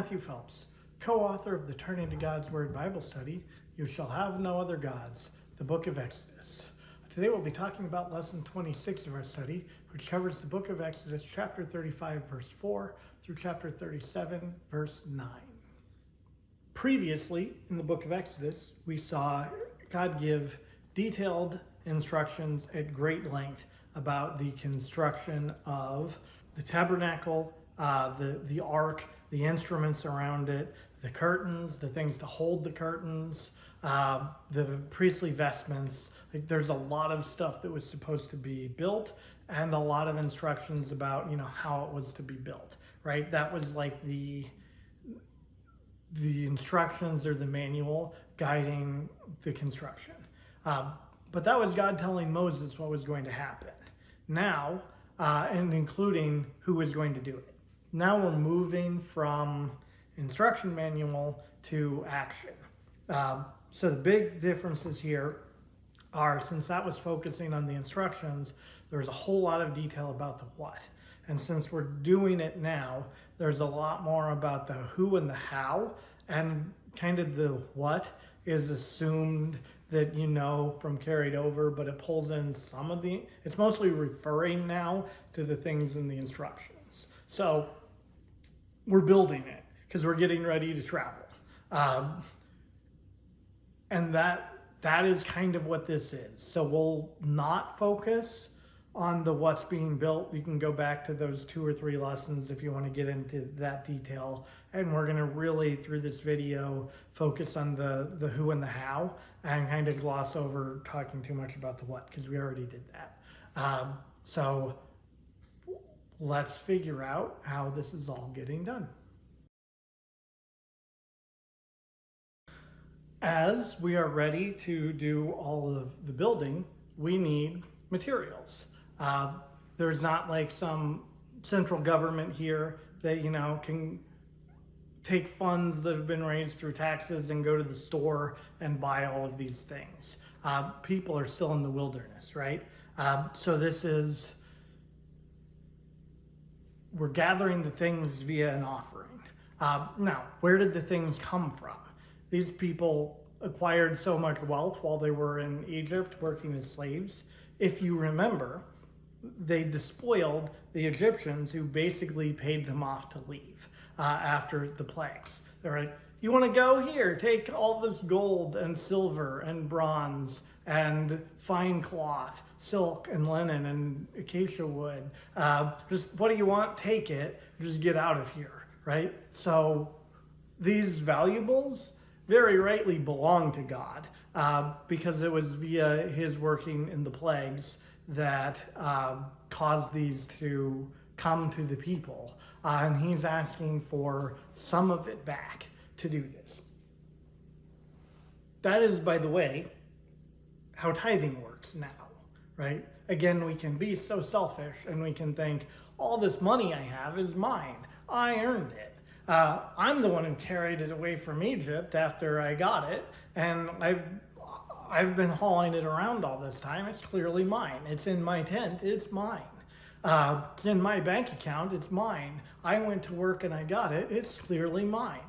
Matthew Phelps, co-author of the Turning to God's Word Bible study, You Shall Have No Other Gods, the book of Exodus. Today we'll be talking about lesson 26 of our study, which covers the book of Exodus, chapter 35, verse 4, through chapter 37, verse 9. Previously, in the book of Exodus, we saw God give detailed instructions at great length about the construction of the tabernacle, the ark, the instruments around it, the curtains, the things to hold the curtains, the priestly vestments. Like, there's a lot of stuff that was supposed to be built and a lot of instructions about, how it was to be built, right? That was like the instructions or the manual guiding the construction. But that was God telling Moses what was going to happen. Now, and including who was going to do it. Now we're moving from instruction manual to action. So the big differences here are, since that was focusing on the instructions, there's a whole lot of detail about the what. And since we're doing it now, there's a lot more about the who and the how, and kind of the what is assumed that from carried over, but it pulls in some of it's mostly referring now to the things in the instructions. So we're building it because we're getting ready to travel. And that is kind of what this is. So we'll not focus on the what's being built. You can go back to those 2 or 3 lessons if you want to get into that detail. And we're going to really, through this video, focus on the who and the how, and kind of gloss over talking too much about the what, because we already did that. So let's figure out how this is all getting done. As we are ready to do all of the building, we need materials. There's not like some central government here that, can take funds that have been raised through taxes and go to the store and buy all of these things. People are still in the wilderness, right? So we're gathering the things via an offering. Now, where did the things come from? These people acquired so much wealth while they were in Egypt working as slaves. If you remember, they despoiled the Egyptians, who basically paid them off to leave after the plagues. They're like, you want to go? Here, take all this gold and silver and bronze and fine cloth, silk and linen and acacia wood. Just what do you want? Take it. Just get out of here, right? So these valuables very rightly belong to God, because it was via his working in the plagues that caused these to come to the people. And he's asking for some of it back to do this. That is, by the way, how tithing works now, right? Again, we can be so selfish and we can think, all this money I have is mine. I earned it. I'm the one who carried it away from Egypt after I got it, and I've been hauling it around all this time. It's clearly mine. It's in my tent. It's mine. It's in my bank account. It's mine. I went to work and I got it. It's clearly mine.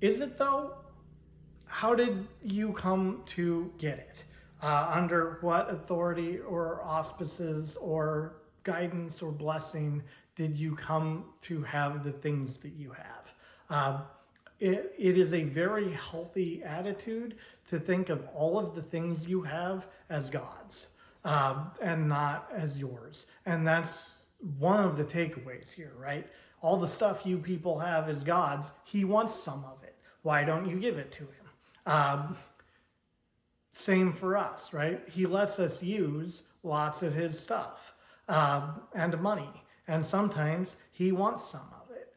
Is it though? How did you come to get it? Under what authority or auspices or guidance or blessing did you come to have the things that you have? It is a very healthy attitude to think of all of the things you have as God's, and not as yours. And that's one of the takeaways here, right? All the stuff you people have is God's. He wants some of it. Why don't you give it to him? Same for us, right? He lets us use lots of his stuff and money. And sometimes he wants some of it.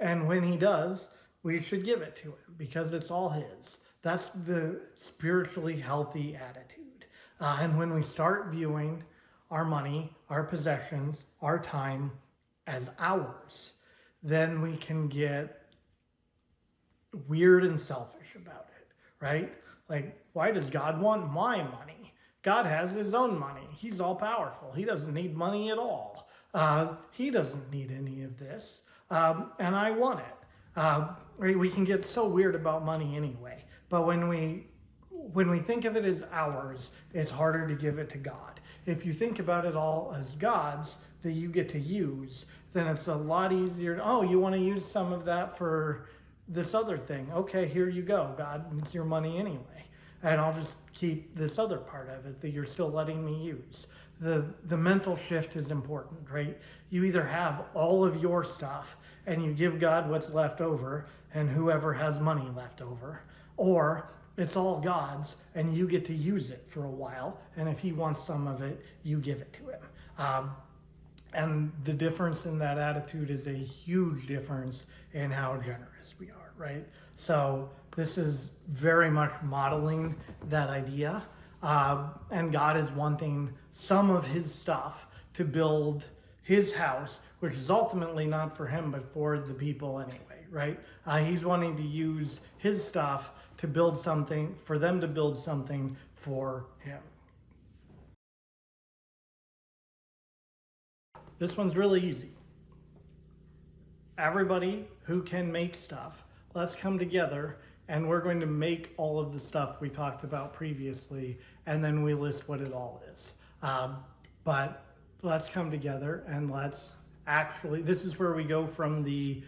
And when he does, we should give it to him because it's all his. That's the spiritually healthy attitude. And when we start viewing our money, our possessions, our time as ours, then we can get weird and selfish about it, right? Like, why does God want my money? God has his own money. He's all powerful. He doesn't need money at all. He doesn't need any of this. and I want it. Right? We can get so weird about money anyway, but when we think of it as ours, it's harder to give it to God. If you think about it all as God's that you get to use, then it's a lot easier. Oh, you want to use some of that for this other thing? Okay, here you go, God. It's your money anyway, and I'll just keep this other part of it that you're still letting me use. The mental shift is important, right? You either have all of your stuff and you give God what's left over and whoever has money left over, or it's all God's and you get to use it for a while, and if he wants some of it, you give it to him. And the difference in that attitude is a huge difference in how generous we are, right? So this is very much modeling that idea. And God is wanting some of his stuff to build his house, which is ultimately not for him, but for the people anyway, right? He's wanting to use his stuff to build something, for them to build something for him. This one's really easy. Everybody who can make stuff, let's come together and we're going to make all of the stuff we talked about previously, and then we list what it all is. But let's come together and let's actually, this is where we go from the,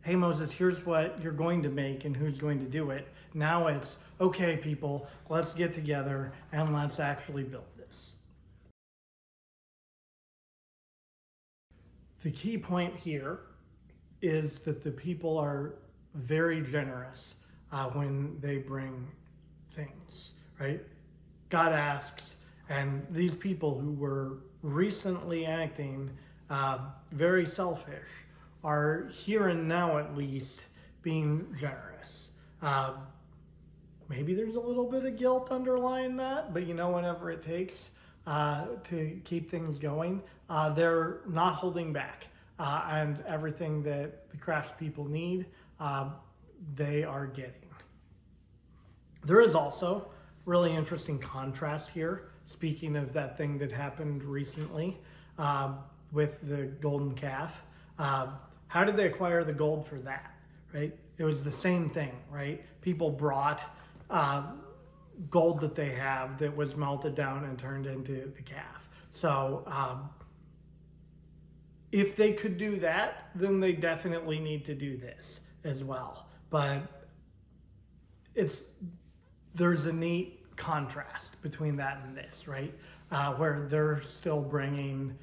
hey Moses, here's what you're going to make and who's going to do it. Now it's, okay people, let's get together and let's actually build this. The key point here is that the people are very generous when they bring things, right? God asks, and these people who were recently acting very selfish are here and now at least being generous. Maybe there's a little bit of guilt underlying that, but whenever it takes to keep things going, they're not holding back. And everything that the craftspeople need, they are getting. There is also really interesting contrast here. Speaking of that thing that happened recently with the golden calf, how did they acquire the gold for that, right? It was the same thing, right? People brought gold that they have that was melted down and turned into the calf. So if they could do that, then they definitely need to do this as well. But there's a neat contrast between that and this, right? Where they're still bringing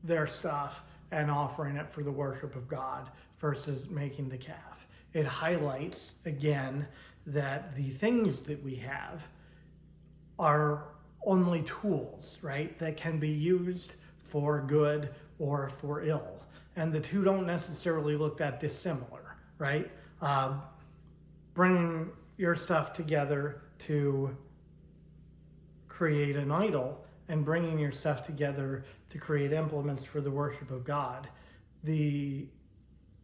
their stuff and offering it for the worship of God versus making the calf. It highlights, again, that the things that we have are only tools, right? That can be used for good or for ill. And the two don't necessarily look that dissimilar, right? Bringing your stuff together to create an idol and bringing your stuff together to create implements for the worship of God. The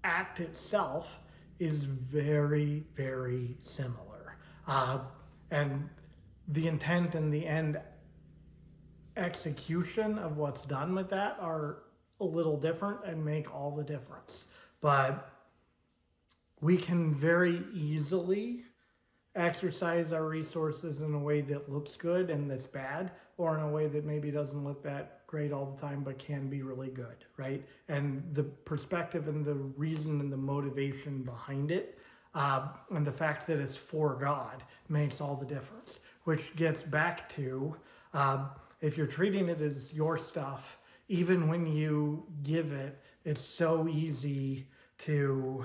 act itself is very, very similar. And the intent and the end execution of what's done with that are a little different and make all the difference. But we can very easily exercise our resources in a way that looks good and that's bad, or in a way that maybe doesn't look that great all the time but can be really good, right? And the perspective and the reason and the motivation behind it, and the fact that it's for God, makes all the difference. Which gets back to, if you're treating it as your stuff, even when you give it, it's so easy to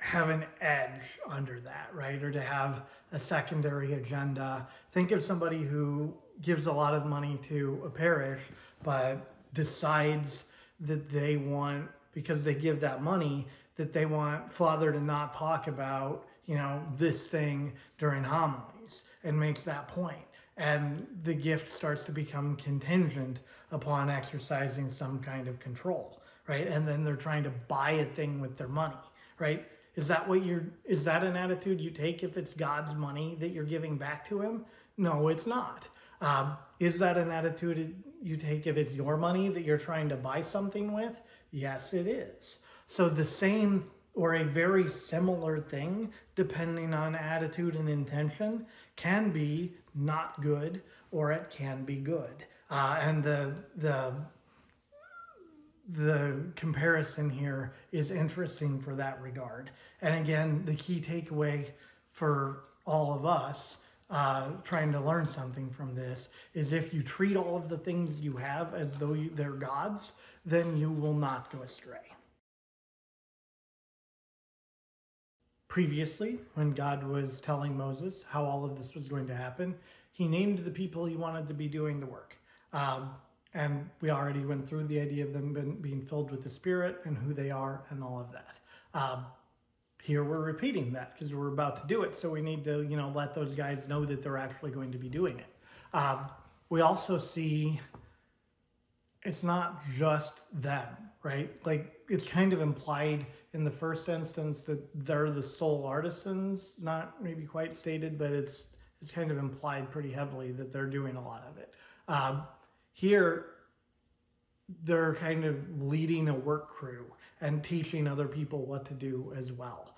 have an edge under that, right? Or to have a secondary agenda. Think of somebody who gives a lot of money to a parish, but decides that they want, because they give that money, that they want Father to not talk about, this thing during homilies, and makes that point. And the gift starts to become contingent upon exercising some kind of control, right? And then they're trying to buy a thing with their money, right? Is that an attitude you take if it's God's money that you're giving back to him? No, it's not. Is that an attitude you take if it's your money that you're trying to buy something with? Yes, it is. So the same or a very similar thing, depending on attitude and intention, can be not good or it can be good. And the comparison here is interesting for that regard. And again, the key takeaway for all of us trying to learn something from this is if you treat all of the things you have as though they're God's, then you will not go astray. Previously, when God was telling Moses how all of this was going to happen, he named the people he wanted to be doing the work. And we already went through the idea of them being filled with the Spirit and who they are and all of that. Here we're repeating that because we're about to do it. So we need to, let those guys know that they're actually going to be doing it. We also see it's not just them, right? Like it's kind of implied in the first instance that they're the sole artisans, not maybe quite stated, but it's kind of implied pretty heavily that they're doing a lot of it. Here, they're kind of leading a work crew and teaching other people what to do as well.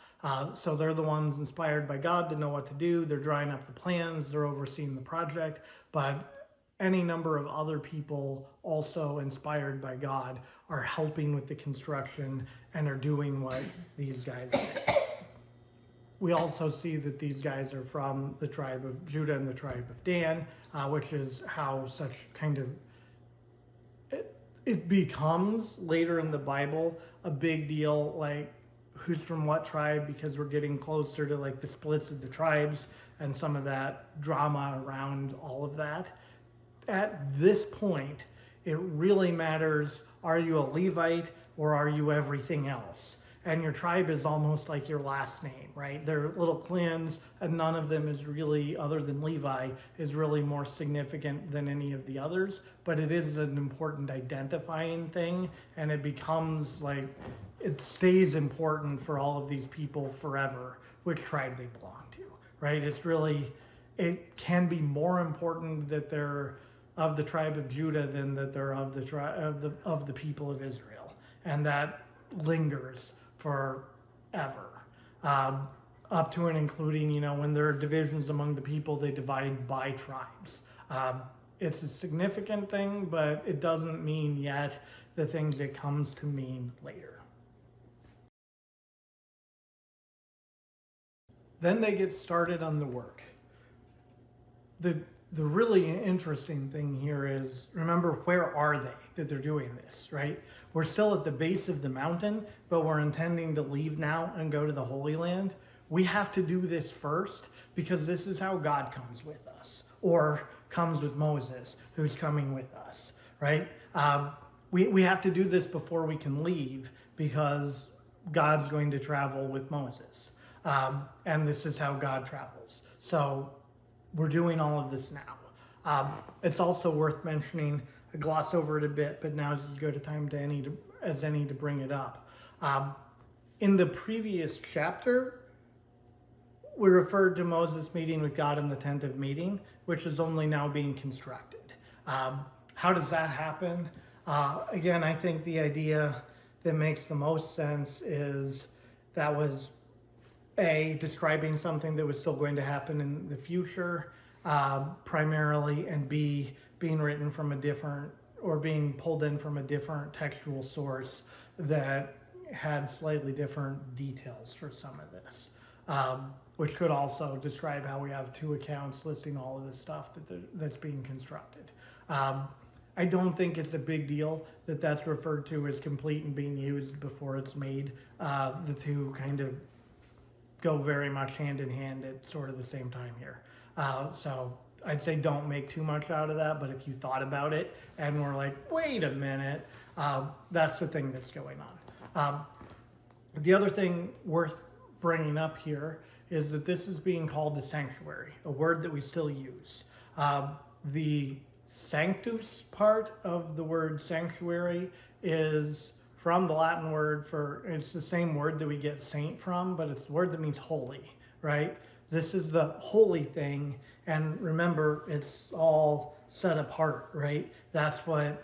So they're the ones inspired by God to know what to do. They're drawing up the plans. They're overseeing the project. But any number of other people also inspired by God are helping with the construction and are doing what these guys do. We also see that these guys are from the tribe of Judah and the tribe of Dan, which is how such kind of it becomes later in the Bible a big deal, like who's from what tribe, because we're getting closer to like the splits of the tribes and some of that drama around all of that. At this point, it really matters, are you a Levite or are you everything else? And your tribe is almost like your last name, right? They're little clans, and none of them is really, other than Levi, is really more significant than any of the others. But it is an important identifying thing, and it becomes like, it stays important for all of these people forever, which tribe they belong to, right? It's really, it can be more important that they're of the tribe of Judah than that they're of the tribe of the people of Israel, and that lingers forever, up to and including, when there are divisions among the people, they divide by tribes. It's a significant thing, but it doesn't mean yet the things it comes to mean later. Then they get started on the work. The really interesting thing here is, remember, where are they that they're doing this, right? We're still at the base of the mountain, but we're intending to leave now and go to the Holy Land. We have to do this first because this is how God comes with us, or comes with Moses, who's coming with us, right? We have to do this before we can leave because God's going to travel with Moses. And this is how God travels. So we're doing all of this now. It's also worth mentioning, I glossed over it a bit, but now is as good a time as any to bring it up. In the previous chapter, we referred to Moses meeting with God in the tent of meeting, which is only now being constructed. How does that happen? Again, I think the idea that makes the most sense is that was describing something that was still going to happen in the future, primarily, and B, being written from a different, or being pulled in from a different textual source that had slightly different details for some of this, which could also describe how we have two accounts listing all of this stuff that's being constructed. I don't think it's a big deal that that's referred to as complete and being used before it's made. The two kind of go very much hand in hand at sort of the same time here. So I'd say don't make too much out of that, but if you thought about it and were like, wait a minute, that's the thing that's going on. The other thing worth bringing up here is that this is being called a sanctuary, a word that we still use. The sanctus part of the word sanctuary is from the Latin word it's the same word that we get saint from, but it's the word that means holy, right? This is the holy thing. And remember, it's all set apart, right? That's what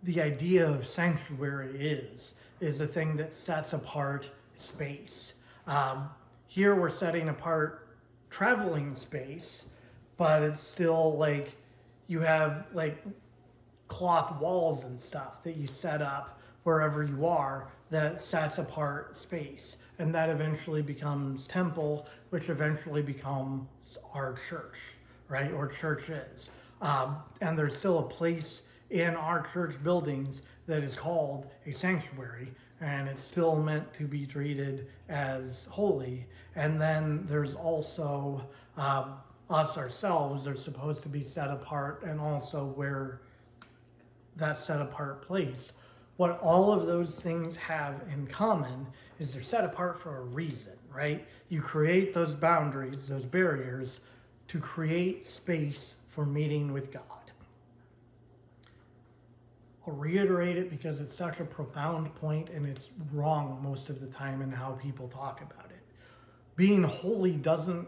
the idea of sanctuary is a thing that sets apart space. Here we're setting apart traveling space, but it's still like you have like cloth walls and stuff that you set up wherever you are that sets apart space. And that eventually becomes temple, which eventually becomes our church, right? Or churches. And there's still a place in our church buildings that is called a sanctuary, and it's still meant to be treated as holy. And then there's also us ourselves are supposed to be set apart, and also where that set apart place. What all of those things have in common is they're set apart for a reason, right? You create those boundaries, those barriers, to create space for meeting with God. I'll reiterate it because it's such a profound point and it's wrong most of the time in how people talk about it. Being holy doesn't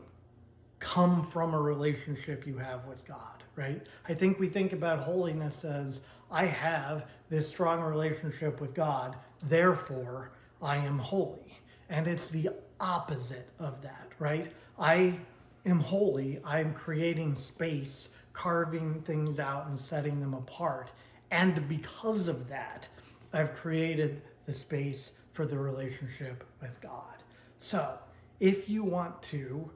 come from a relationship you have with God, right? I think we think about holiness as I have this strong relationship with God, therefore I am holy. And it's the opposite of that, right? I am holy. I'm creating space, carving things out and setting them apart. And because of that, I've created the space for the relationship with God. So if you want to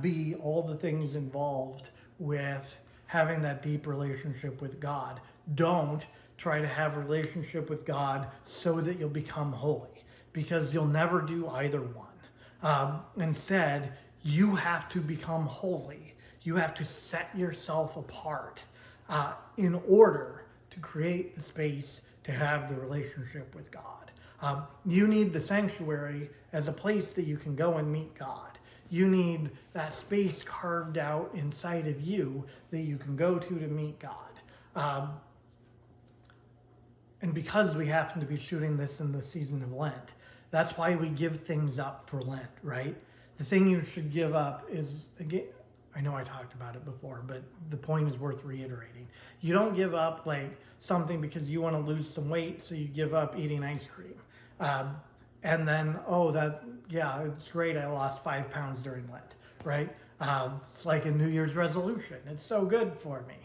be all the things involved with having that deep relationship with God, don't try to have a relationship with God so that you'll become holy, because you'll never do either one. Instead, you have to become holy. You have to set yourself apart in order to create the space to have the relationship with God. You need the sanctuary as a place that you can go and meet God. You need that space carved out inside of you that you can go to meet God. And because we happen to be shooting this in the season of Lent, that's why we give things up for Lent, right? The thing you should give up is, again, I know I talked about it before, but the point is worth reiterating. You don't give up like something because you want to lose some weight, so you give up eating ice cream. And then, it's great, I lost 5 pounds during Lent, right? It's like a New Year's resolution. It's so good for me,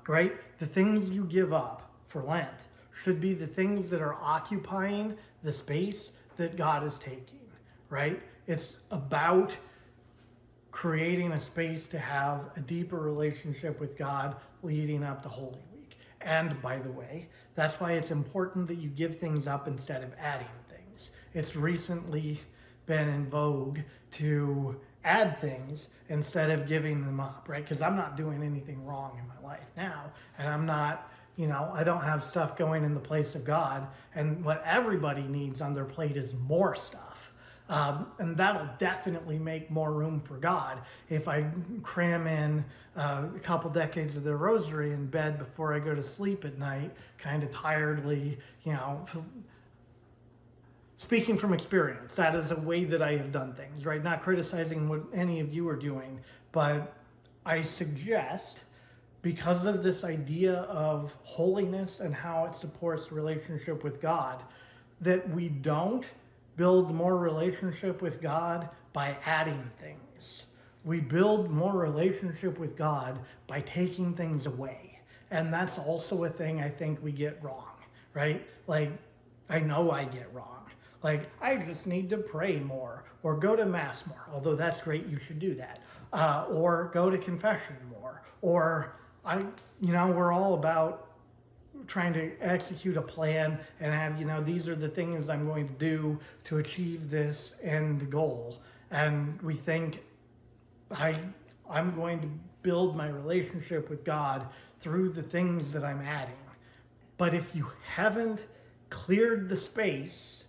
right? The things you give up for Lent should be the things that are occupying the space that God is taking, right? It's about creating a space to have a deeper relationship with God leading up to Holy Week. And by the way, that's why it's important that you give things up instead of adding things. It's recently been in vogue to add things instead of giving them up, right? Because I'm not doing anything wrong in my life now, and I'm not, I don't have stuff going in the place of God, and what everybody needs on their plate is more stuff. And that'll definitely make more room for God if I cram in a couple decades of the rosary in bed before I go to sleep at night, kind of tiredly, speaking from experience. That is a way that I have done things, right? Not criticizing what any of you are doing, but I suggest, because of this idea of holiness and how it supports the relationship with God, that we don't build more relationship with God by adding things. We build more relationship with God by taking things away. And that's also a thing I think we get wrong, right? Like, I know I get wrong. Like, I just need to pray more or go to Mass more, although that's great, you should do that. Or go to confession more. Or, we're all about trying to execute a plan and have, these are the things I'm going to do to achieve this end goal. And we think I'm going to build my relationship with God through the things that I'm adding. But if you haven't cleared the space,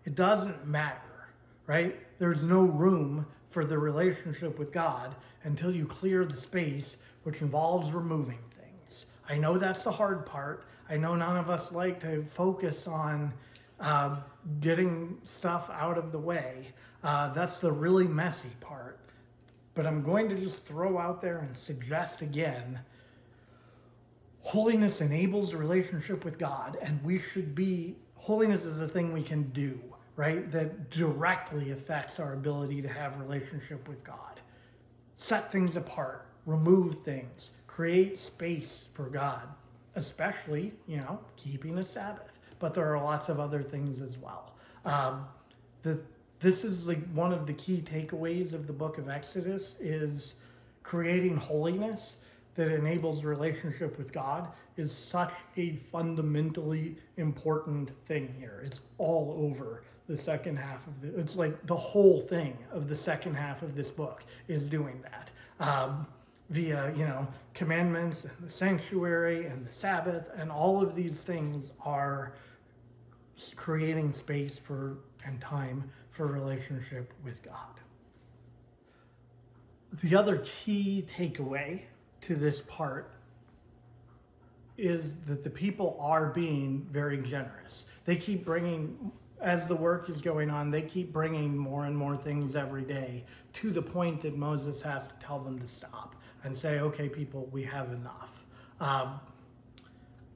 it doesn't matter, right? There's no room for the relationship with God until you clear the space, which involves removing things. I know that's the hard part. I know none of us like to focus on getting stuff out of the way. That's the really messy part. But I'm going to just throw out there and suggest again, holiness enables a relationship with God, and holiness is a thing we can do, right? That directly affects our ability to have relationship with God. Set things apart, remove things, create space for God, especially, keeping a Sabbath. But there are lots of other things as well. This is like one of the key takeaways of the book of Exodus is creating holiness that enables relationship with God is such a fundamentally important thing here. It's all over the second half of it's like the whole thing of the second half of this book is doing that. Via, commandments and the sanctuary and the Sabbath and all of these things are creating space and time for relationship with God. The other key takeaway to this part is that the people are being very generous. They keep bringing, as the work is going on, they keep bringing more and more things every day to the point that Moses has to tell them to stop and say, okay, people, we have enough.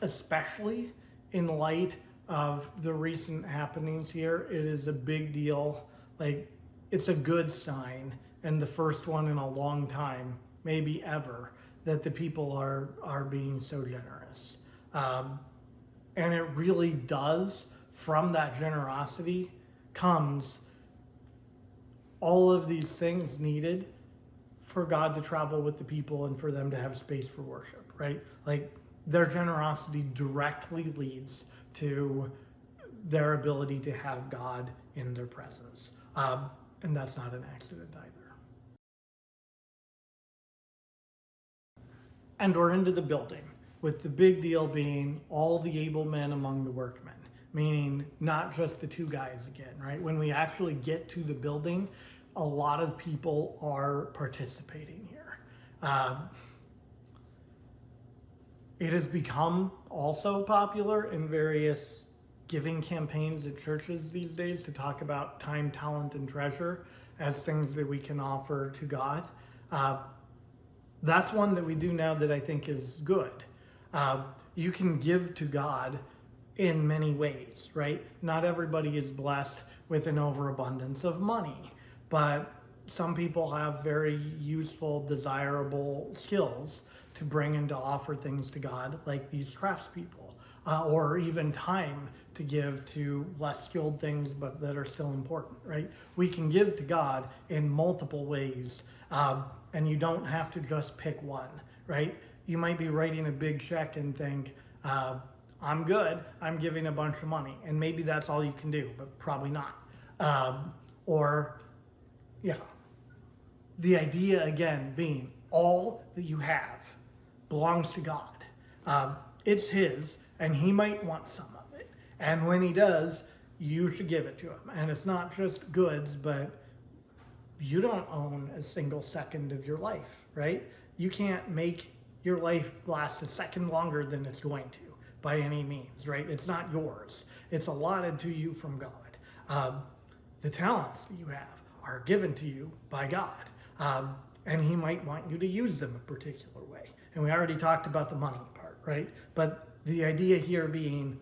Especially in light of the recent happenings here, it is a big deal. Like, it's a good sign, and the first one in a long time, maybe ever, that the people are being so generous. And it really does, from that generosity, comes all of these things needed for God to travel with the people and for them to have space for worship, right? Like, their generosity directly leads to their ability to have God in their presence. And that's not an accident either. And we're into the building, with the big deal being all the able men among the workmen, meaning not just the two guys again, right? When we actually get to the building, a lot of people are participating here. It has become also popular in various giving campaigns at churches these days to talk about time, talent, and treasure as things that we can offer to God. That's one that we do now that I think is good. You can give to God in many ways, right? Not everybody is blessed with an overabundance of money, but some people have very useful, desirable skills to bring and to offer things to God, like these craftspeople, or even time to give to less skilled things, but that are still important, right? We can give to God in multiple ways, and you don't have to just pick one, right? You might be writing a big check and think, I'm good, I'm giving a bunch of money, and maybe that's all you can do, but probably not. The idea again being all that you have belongs to God. It's His, and He might want some of it. And when He does, you should give it to Him. And it's not just goods, but you don't own a single second of your life, right? You can't make your life last a second longer than it's going to by any means, right? It's not yours. It's allotted to you from God. The talents that you have are given to you by God. And He might want you to use them a particular way. And we already talked about the money part, right? But the idea here being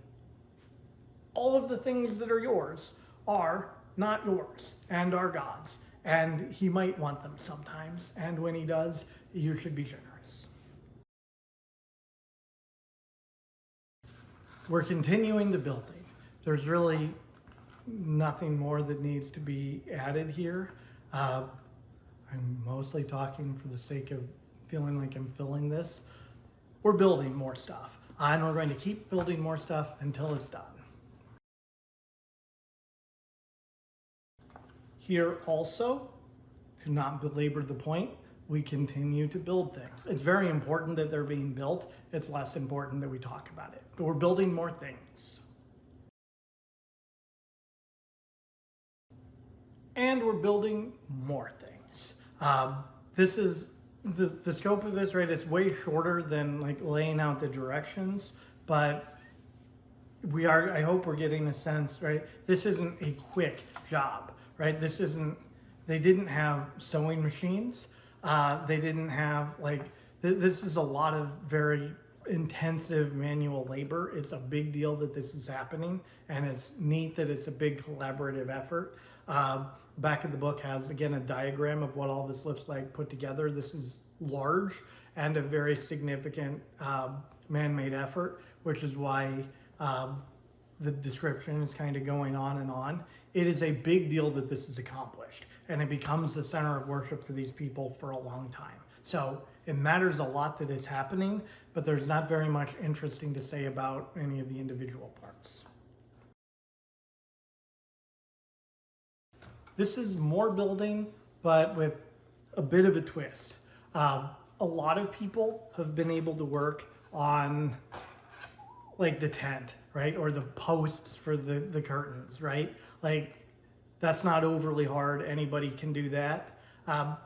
all of the things that are yours are not yours and are God's. And He might want them sometimes. And when He does, you should be generous. We're continuing the building. There's really nothing more that needs to be added here. I'm mostly talking for the sake of feeling like I'm filling this. We're building more stuff, and we're going to keep building more stuff until it's done. Here also, to not belabor the point, we continue to build things. It's very important that they're being built. It's less important that we talk about it. But we're building more things. And we're building more things. This is the scope of this, right? It's way shorter than like laying out the directions, but I hope we're getting a sense, right? This isn't a quick job, right? They didn't have sewing machines. They didn't have this is a lot of very intensive manual labor. It's a big deal that this is happening, and it's neat that it's a big collaborative effort. Back of the book has, again, a diagram of what all this looks like put together. This is large and a very significant man-made effort, which is why the description is kind of going on and on. It is a big deal that this is accomplished, and it becomes the center of worship for these people for a long time. So it matters a lot that it's happening, but there's not very much interesting to say about any of the individual parts. This is more building, but with a bit of a twist. A lot of people have been able to work on like the tent, right? Or the posts for the curtains, right? Like, that's not overly hard. Anybody can do that.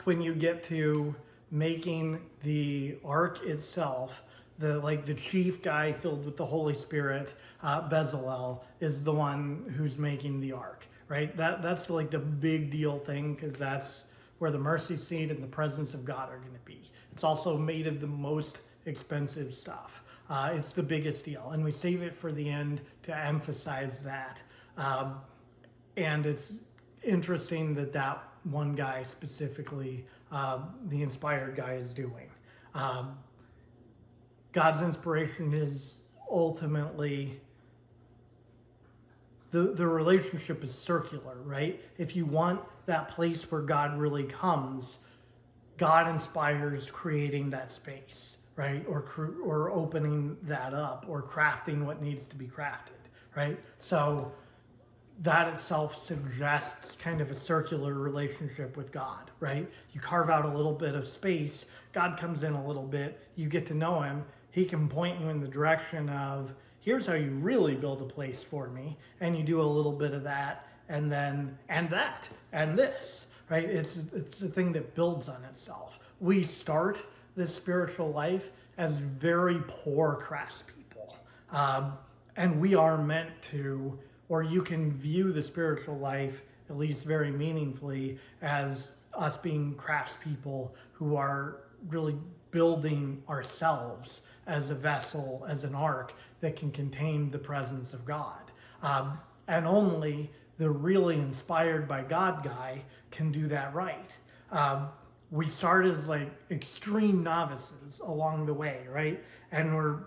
When you get to making the ark itself, the chief guy filled with the Holy Spirit, Bezalel, is the one who's making the ark, right? That's like the big deal thing, because that's where the mercy seat and the presence of God are going to be. It's also made of the most expensive stuff. It's the biggest deal, and we save it for the end to emphasize that. And it's interesting that one guy specifically, the inspired guy, is doing. God's inspiration is ultimately, the relationship is circular, right? If you want that place where God really comes, God inspires creating that space, right? Or opening that up, or crafting what needs to be crafted, right? So that itself suggests kind of a circular relationship with God, right? You carve out a little bit of space, God comes in a little bit, you get to know him, he can point you in the direction of, here's how you really build a place for me, and you do a little bit of that, and that, and this, right? It's a thing that builds on itself. We start this spiritual life as very poor craftspeople, and we are meant to, or you can view the spiritual life, at least very meaningfully, as us being craftspeople who are really building ourselves as a vessel, as an ark that can contain the presence of God. And only the really inspired by God guy can do that right. We start as like extreme novices along the way, right? And we're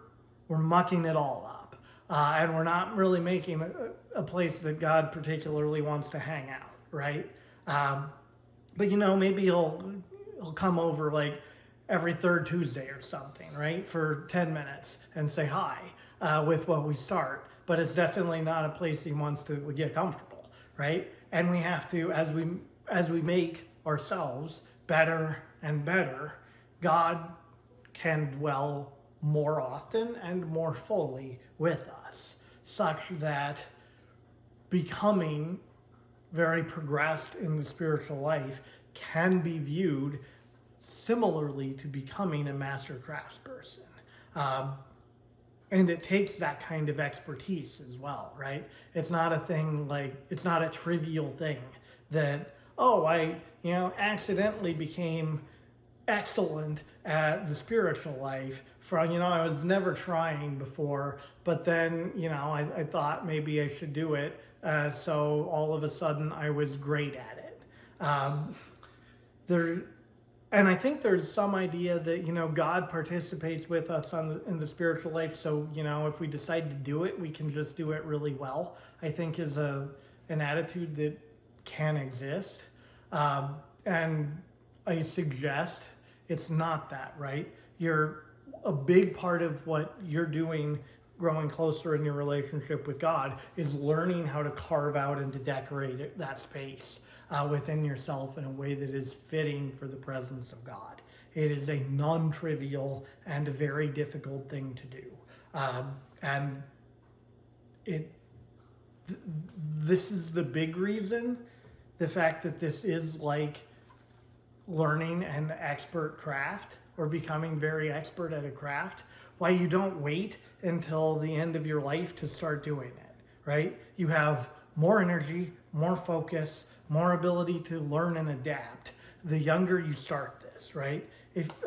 mucking it all up. And we're not really making a place that God particularly wants to hang out, right? But maybe he'll come over like every third Tuesday or something, right? For 10 minutes and say hi with what we start. But it's definitely not a place he wants to get comfortable, right? And we have to, as we make ourselves better and better, God can dwell more often and more fully with us, such that becoming very progressed in the spiritual life can be viewed similarly to becoming a master craftsperson. And it takes that kind of expertise as well, right? It's not a thing it's not a trivial thing that, I accidentally became excellent at the spiritual life I was never trying before, but then, I thought maybe I should do it. So all of a sudden I was great at it. And I think there's some idea that, God participates with us in the spiritual life. So, if we decide to do it, we can just do it really well, I think is an attitude that can exist. And I suggest it's not that, right? A big part of what you're doing growing closer in your relationship with God is learning how to carve out and to decorate that space within yourself in a way that is fitting for the presence of God. It is a non-trivial and a very difficult thing to do. And this is the big reason, the fact that this is like learning an expert craft or becoming very expert at a craft. why you don't wait until the end of your life to start doing it, right? You have more energy, more focus, more ability to learn and adapt the younger you start this, right?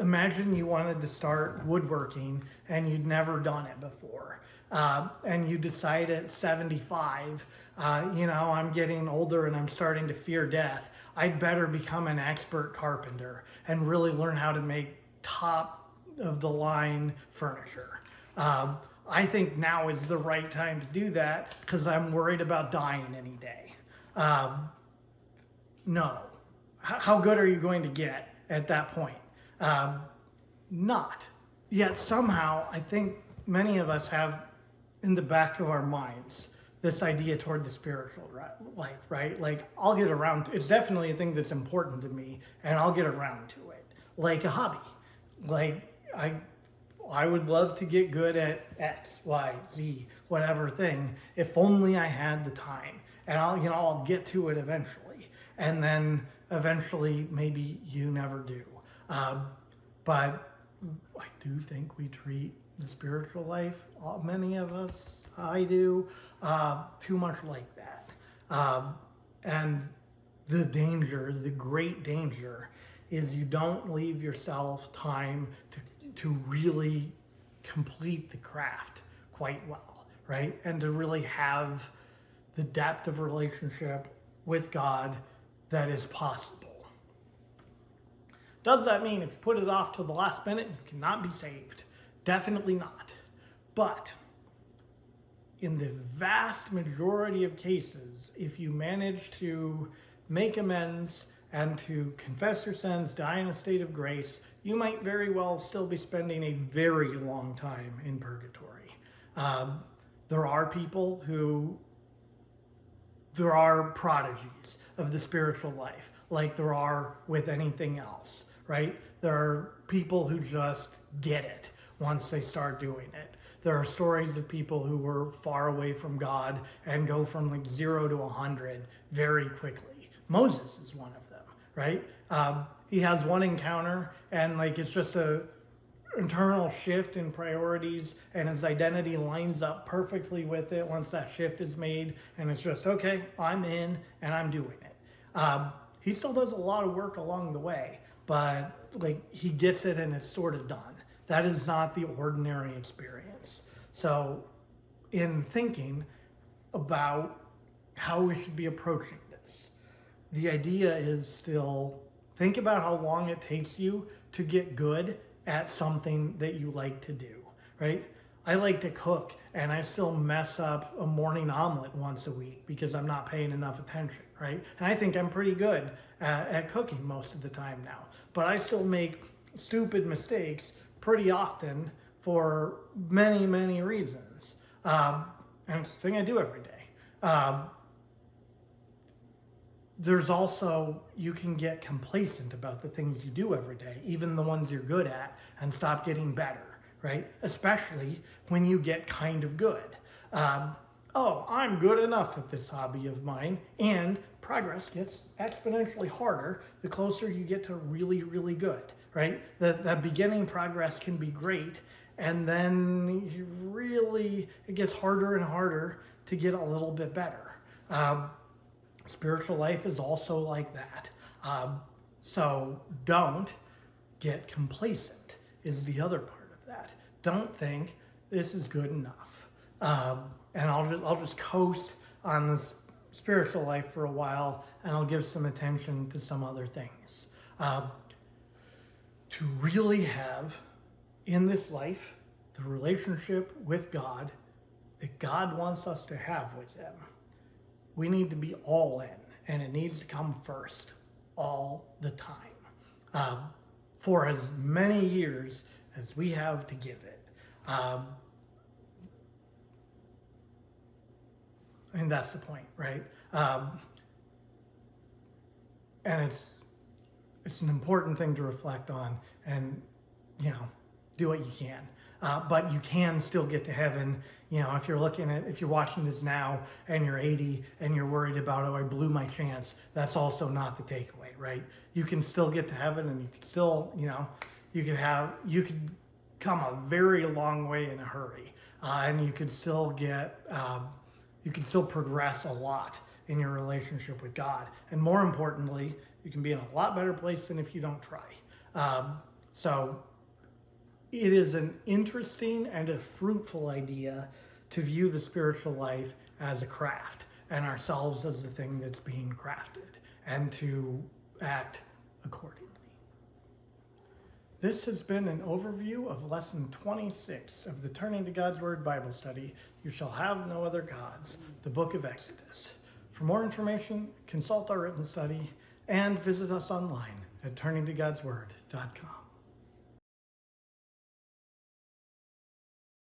Imagine you wanted to start woodworking and you'd never done it before, and you decide at 75, I'm getting older and I'm starting to fear death. I'd better become an expert carpenter and really learn how to make top of the line furniture. I think now is the right time to do that because I'm worried about dying any day. No. How good are you going to get at that point? Not. Yet somehow, I think many of us have in the back of our minds this idea toward the spiritual life, right? Like, I'll get around to, it's definitely a thing that's important to me, and I'll get around to it. Like a hobby. Like, I would love to get good at X, Y, Z, whatever thing, if only I had the time. And I'll get to it eventually. And then eventually, maybe you never do. But I do think we treat the spiritual life, many of us, I do, too much like that. And the danger, the great danger, is you don't leave yourself time to really complete the craft quite well, right? And to really have the depth of relationship with God that is possible. Does that mean if you put it off to the last minute, you cannot be saved? Definitely not. But in the vast majority of cases, if you manage to make amends and to confess your sins, die in a state of grace, you might very well still be spending a very long time in purgatory. There are people there are prodigies of the spiritual life, like there are with anything else, right? There are people who just get it once they start doing it. There are stories of people who were far away from God and go from like 0 to 100 very quickly. Moses is one of them, right? He has one encounter and like it's just a internal shift in priorities, and his identity lines up perfectly with it once that shift is made, and it's just, okay, I'm in and I'm doing it. He still does a lot of work along the way, but like he gets it and it's sort of done. That is not the ordinary experience. So in thinking about how we should be approaching this, the idea is still think about how long it takes you to get good at something that you like to do, right? I like to cook and I still mess up a morning omelet once a week because I'm not paying enough attention, right? And I think I'm pretty good at cooking most of the time now, but I still make stupid mistakes pretty often for many, many reasons. And it's the thing I do every day. There's also, you can get complacent about the things you do every day, even the ones you're good at, and stop getting better, right? Especially when you get kind of good. I'm good enough at this hobby of mine, and progress gets exponentially harder the closer you get to really, really good, right? The beginning progress can be great, and then it gets harder and harder to get a little bit better. Spiritual life is also like that. So don't get complacent is the other part of that. Don't think this is good enough. And I'll just coast on this spiritual life for a while, and I'll give some attention to some other things. To really have in this life the relationship with God that God wants us to have with Him, we need to be all in, and it needs to come first all the time, for as many years as we have to give it. And that's the point, right? And it's an important thing to reflect on, and do what you can. But you can still get to heaven. If you're watching this now and you're 80 and you're worried about, I blew my chance, that's also not the takeaway, right? You can still get to heaven, and you can still, you could come a very long way in a hurry, and you can still progress a lot in your relationship with God. And more importantly, you can be in a lot better place than if you don't try. So it is an interesting and a fruitful idea to view the spiritual life as a craft and ourselves as the thing that's being crafted, and to act accordingly. This has been an overview of Lesson 26 of the Turning to God's Word Bible Study, You Shall Have No Other Gods, the Book of Exodus. For more information, consult our written study and visit us online at turningtogodsword.com.